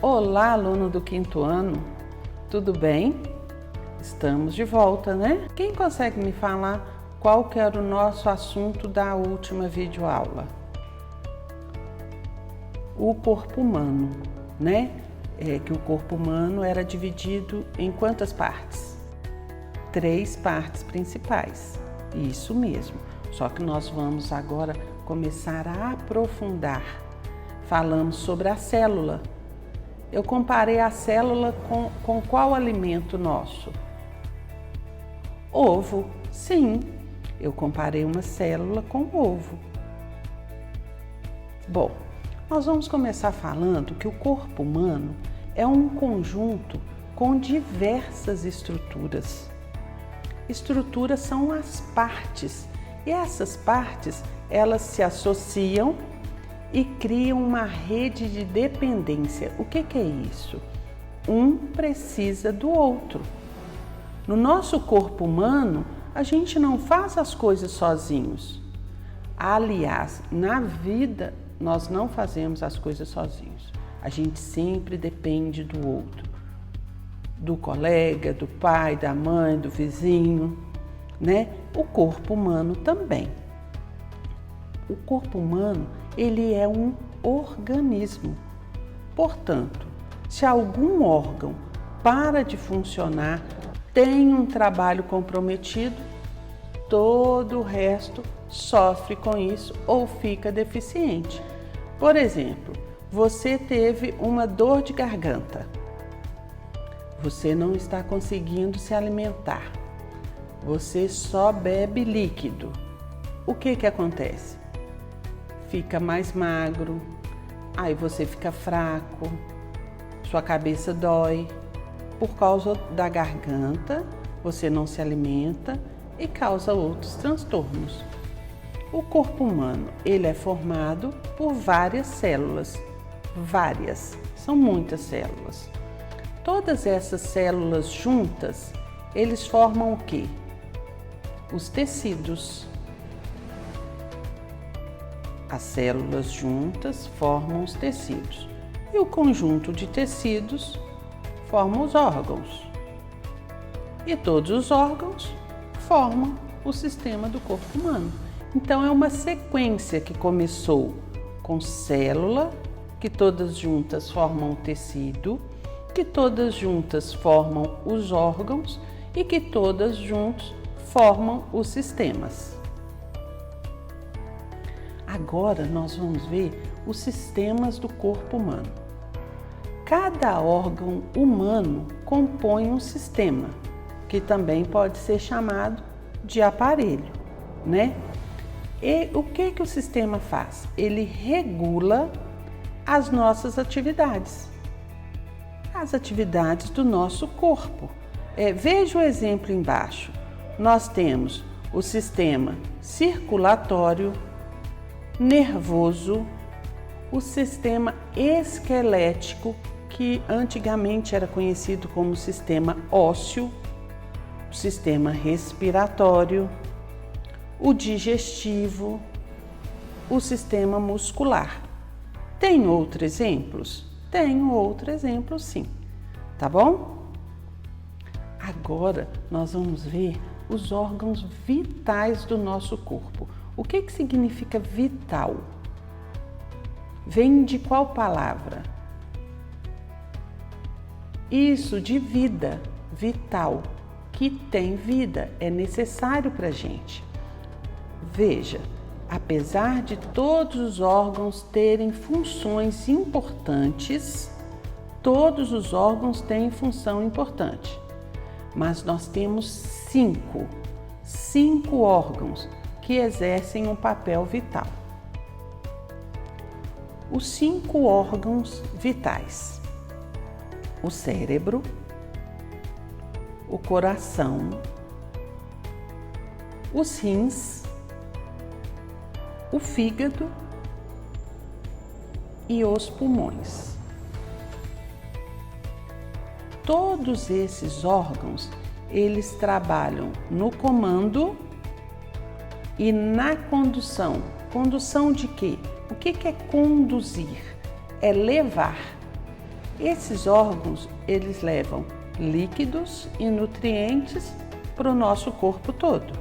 Olá, aluno do 5º ano, tudo bem? Estamos de volta, né? Quem consegue me falar qual que era o nosso assunto da última videoaula? O corpo humano, né? Que o corpo humano era dividido em quantas partes? 3 partes principais, isso mesmo. Só que nós vamos agora começar a aprofundar. Falamos sobre a célula. Eu comparei a célula com qual alimento nosso? Ovo. Sim, eu comparei uma célula com ovo. Bom, nós vamos começar falando que o corpo humano é um conjunto com diversas estruturas. Estruturas são as partes, e essas partes, elas se associam e criam uma rede de dependência. O que é isso? Um precisa do outro. No nosso corpo humano, a gente não faz as coisas sozinhos. Aliás, na vida, nós não fazemos as coisas sozinhos. A gente sempre depende do outro. Do colega, do pai, da mãe, do vizinho, né? O corpo humano também. O corpo humano, ele é um organismo. Portanto, se algum órgão para de funcionar, tem um trabalho comprometido, todo o resto sofre com isso ou fica deficiente. Por exemplo, você teve uma dor de garganta. Você não está conseguindo se alimentar. Você só bebe líquido. O que acontece? Fica mais magro, aí você fica fraco, sua cabeça dói. Por causa da garganta, você não se alimenta e causa outros transtornos. O corpo humano, ele é formado por várias células. Várias, são muitas células. Todas essas células juntas, eles formam o quê? Os tecidos. As células juntas formam os tecidos. E o conjunto de tecidos forma os órgãos. E todos os órgãos formam o sistema do corpo humano. Então é uma sequência que começou com célula, que todas juntas formam o tecido, que todas juntas formam os órgãos e que todas juntas formam os sistemas. Agora nós vamos ver os sistemas do corpo humano. Cada órgão humano compõe um sistema, que também pode ser chamado de aparelho, né? E o que o sistema faz? Ele regula as nossas atividades, as atividades do nosso corpo. Veja o exemplo embaixo. Nós temos o sistema circulatório, nervoso, o sistema esquelético, que antigamente era conhecido como sistema ósseo, o sistema respiratório, o digestivo, o sistema muscular. Tem outros exemplos? Tenho outro exemplo, sim. Tá bom? Agora nós vamos ver os órgãos vitais do nosso corpo. O que significa vital? Vem de qual palavra? Isso, de vida, vital, que tem vida, é necessário para a gente. Veja, apesar de todos os órgãos terem funções importantes, todos os órgãos têm função importante, mas nós temos cinco órgãos que exercem um papel vital. Os 5 órgãos vitais: o cérebro, o coração, os rins, o fígado e os pulmões. Todos esses órgãos, eles trabalham no comando e na condução. Condução de quê? O que é conduzir? É levar. Esses órgãos, eles levam líquidos e nutrientes para o nosso corpo todo.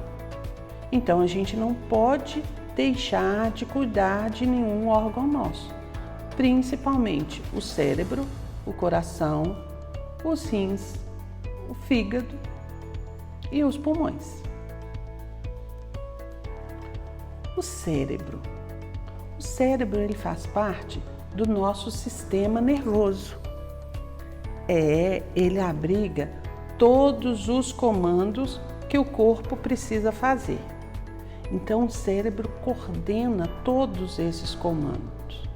Então, a gente não pode deixar de cuidar de nenhum órgão nosso, principalmente o cérebro, o coração, os rins, o fígado e os pulmões. O cérebro. O cérebro, ele faz parte do nosso sistema nervoso. Ele abriga todos os comandos que o corpo precisa fazer. Então, o cérebro coordena todos esses comandos.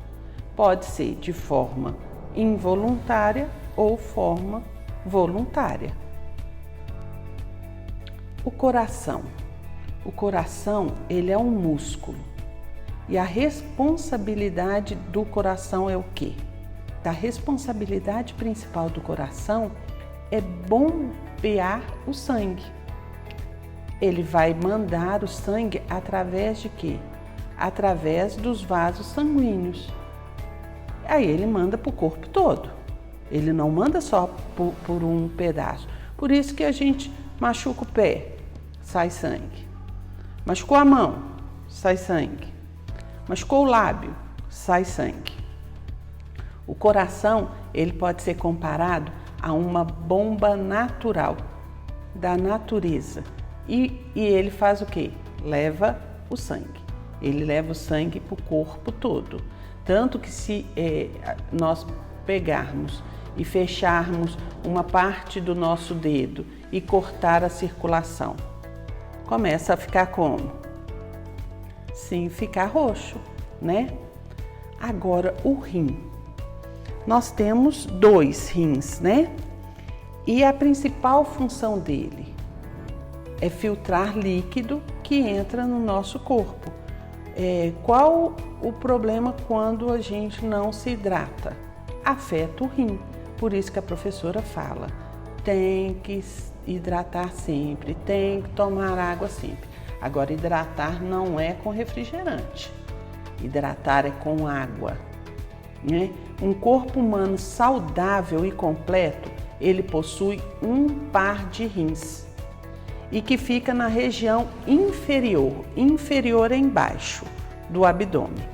Pode ser de forma involuntária ou forma voluntária. O coração. O coração, ele é um músculo. E a responsabilidade do coração é o quê? A responsabilidade principal do coração é bombear o sangue. Ele vai mandar o sangue através de quê? Através dos vasos sanguíneos. Aí ele manda para o corpo todo. Ele não manda só por um pedaço. Por isso que a gente machuca o pé, sai sangue. Machucou a mão, sai sangue. Machucou o lábio, sai sangue. O coração, ele pode ser comparado a uma bomba natural da natureza. E ele faz o quê? Leva o sangue. Ele leva o sangue para o corpo todo. Tanto que se nós pegarmos e fecharmos uma parte do nosso dedo e cortar a circulação, começa a ficar como? Sim, ficar roxo, né? Agora, o rim. Nós temos 2 rins, né? E a principal função dele é filtrar líquido que entra no nosso corpo. Qual o problema quando a gente não se hidrata? Afeta o rim. Por isso que a professora fala, tem que hidratar sempre, tem que tomar água sempre. Agora, hidratar não é com refrigerante. Hidratar é com água, né? Um corpo humano saudável e completo, ele possui um par de rins e que fica na região inferior, inferior embaixo do abdômen.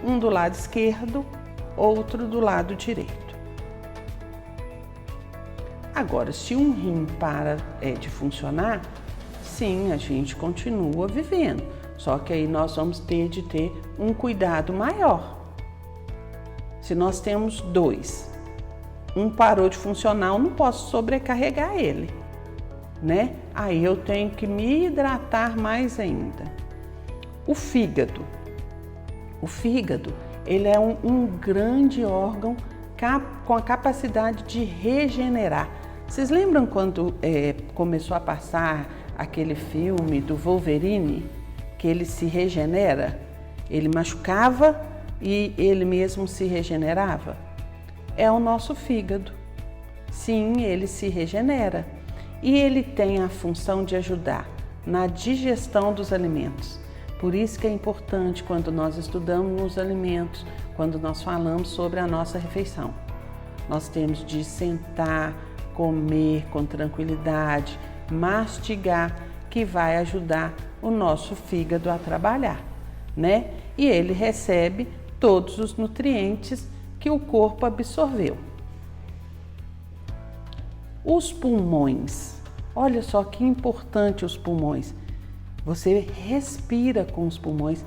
Um do lado esquerdo, outro do lado direito. Agora, se um rim para de funcionar, sim, a gente continua vivendo, só que aí nós vamos ter de ter um cuidado maior. Se nós temos 2, um parou de funcionar, eu não posso sobrecarregar ele, né? Aí eu tenho que me hidratar mais ainda. O fígado. O fígado, ele é um grande órgão com a capacidade de regenerar. Vocês lembram quando começou a passar aquele filme do Wolverine, que ele se regenera? Ele machucava e ele mesmo se regenerava? É o nosso fígado. Sim, ele se regenera. E ele tem a função de ajudar na digestão dos alimentos. Por isso que é importante quando nós estudamos os alimentos, quando nós falamos sobre a nossa refeição. Nós temos de sentar, comer com tranquilidade, mastigar, que vai ajudar o nosso fígado a trabalhar, né? E ele recebe todos os nutrientes que o corpo absorveu. Os pulmões. Olha só que importante os pulmões. Você respira com os pulmões.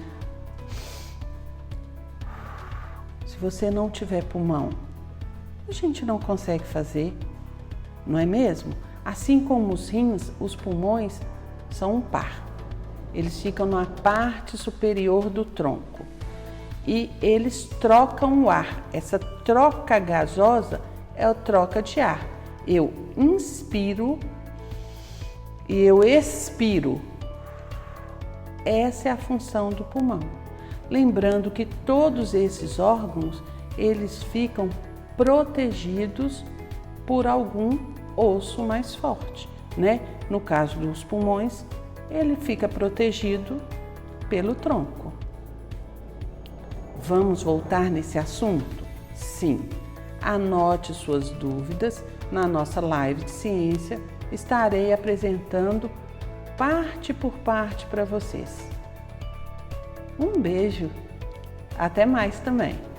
Se você não tiver pulmão, a gente não consegue fazer, não é mesmo? Assim como os rins, os pulmões são um par. Eles ficam na parte superior do tronco e eles trocam o ar. Essa troca gasosa é a troca de ar. Eu inspiro e eu expiro. Essa é a função do pulmão. Lembrando que todos esses órgãos, eles ficam protegidos por algum osso mais forte, né? No caso dos pulmões, ele fica protegido pelo tronco. Vamos voltar nesse assunto? Sim. Anote suas dúvidas. Na nossa live de ciência, estarei apresentando parte por parte para vocês. Um beijo, até mais também!